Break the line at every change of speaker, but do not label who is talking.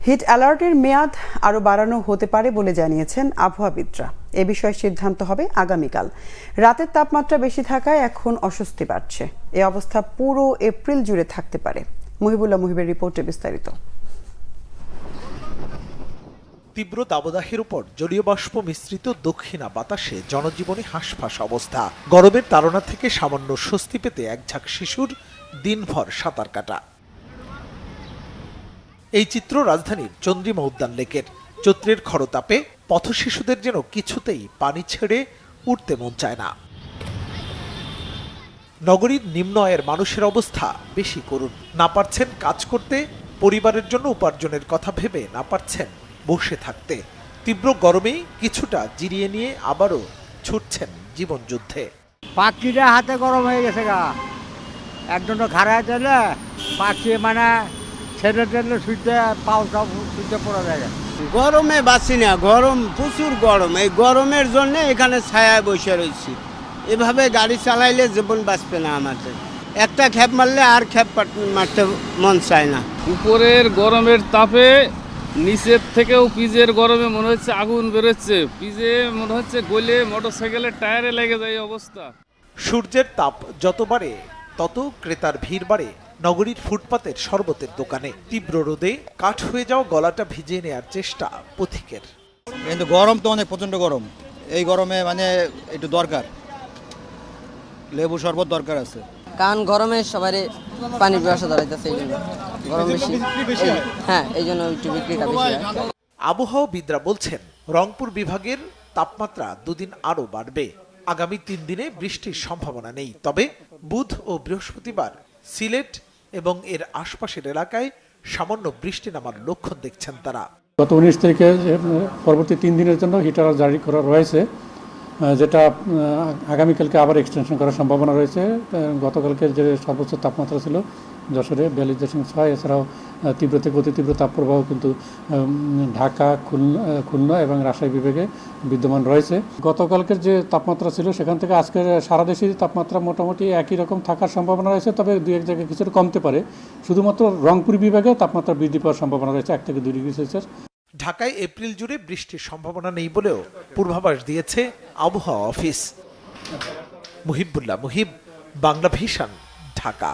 Hit অ্যালার্টের মেয়াদ আরও বাড়ানো হতে পারে বলে জানিয়েছেন আবহাওয়াবিদরা। এ বিষয়ে সিদ্ধান্ত হবে আগামীকাল। রাতের তাপমাত্রা বেশি থাকায় এখন অস্বস্তি বাড়ছে। এ অবস্থা পুরো এপ্রিল জুড়ে থাকতে পারে। মুহিবুল্লাহ মুহিবের রিপোর্টে বিস্তারিত।
তীব্র দাবদাহের উপর জলীয় বাষ্প মিশ্রিত দক্ষিণা বাতাসে জনজীবনে হাঁসফাঁস অবস্থা। গরমের তাড়না থেকে সামান্য স্বস্তি পেতে একঝাঁক শিশুর দিনভর সাঁতার কাটা। এই চিত্র রাজধানীর চন্দ্রিমা উদ্যান লেকের। চৈত্রের খরতাপে পথশিশুদের যেন কিছুতেই পানি ছেড়ে উঠতে মন চায় না। নগরীর নিম্ন আয়ের মানুষের অবস্থা বেশি করুণ। না পারছেন কাজ করতে, পরিবারের জন্য উপার্জনের কথা ভেবে না পারছেন বসে থাকতে। তীব্র গরমেই কিছুটা জিরিয়ে নিয়ে আবারও ছুটছেন জীবন যুদ্ধে।
পাখিটা হাতে গরম হয়ে গেছে গা, একজন খাড়ায় দিলে পাখি মানে ছেড়ে দিলে শুইতে পাও সব শুইতে পড়া যায়।
গরমে বাঁচি না, গরম প্রচুর গরম। এই গরমের জন্য এখানে ছায়ায় বসে রয়েছি। এভাবে গাড়ি চালাইলে জীবন বাঁচবে না আমাদের। একটা খ্যাপ মারলে আর খ্যাপ মারতে মন চায় না।
উপরের গরমের তাপে নিচের থেকেও পিজের গরমে মনে হচ্ছে আগুন বেরোচ্ছে। পিজে মনে হচ্ছে গলে মোটরসাইকেলের টায়ারে লেগে যায় অবস্থা।
সূর্যের তাপ যত বাড়ে তত ক্রেতার ভিড় বাড়ে নগরীর ফুটপাতের শরবতের দোকানে। তীব্র রোদে কাঠ হয়ে যাওয়া গলাটা ভিজিয়ে নেওয়ার চেষ্টা পথিকের।
কিন্তু গরম তো অনেক প্রচণ্ড গরম। এই গরমে মানে একটু দরকার, লেবু শরবত দরকার আছে।
কারণ গরমে সবাই পানি পিপাসা ধরাইতেছে, এই জন্য গরম বেশি। হ্যাঁ, এই জন্য একটু বিক্রিটা বেশি হয়।
আবহাওয়াবিদরা বলছেন রংপুর বিভাগের তাপমাত্রা দুদিন আরও বাড়বে। আগামী 3 দিনে বৃষ্টির সম্ভাবনা নেই। তবে বুধ ও বৃহস্পতিবার সিলেট এবং এর আশপাশের এলাকায় সামান্য বৃষ্টি নামার লক্ষণ দেখছেন তারা।
গত 19 তারিখে পরবর্তী 3 দিনের জন্য হিট অ্যালার্ট জারি করা রয়েছে, যেটা আগামীকালকে আবার এক্সটেনশন করার সম্ভাবনা রয়েছে। গতকালকে যে সর্বোচ্চ তাপমাত্রা ছিল যশোরে 42.6, এছাড়াও তীব্র থেকে অতি তীব্র তাপপ্রবাহ কিন্তু ঢাকা, খুলনা এবং রাজশাহী বিভাগে বিদ্যমান রয়েছে। গতকালকের যে তাপমাত্রা ছিল সেখান থেকে আজকের সারা দেশের তাপমাত্রা মোটামুটি একই রকম থাকার সম্ভাবনা রয়েছে, তবে 2-1 জায়গায় কিছুটা কমতে পারে। শুধুমাত্র রংপুর বিভাগে তাপমাত্রা বৃদ্ধি পাওয়ার সম্ভাবনা রয়েছে 1 থেকে 2 ডিগ্রি সেলসিয়াস।
ঢাকায় এপ্রিল জুড়ে বৃষ্টির সম্ভাবনা নেই বলেও পূর্বাভাস দিয়েছে আবহাওয়া অফিস। মুহিবুল্লাহ মুহিব, বাংলা ভিশন, ঢাকা।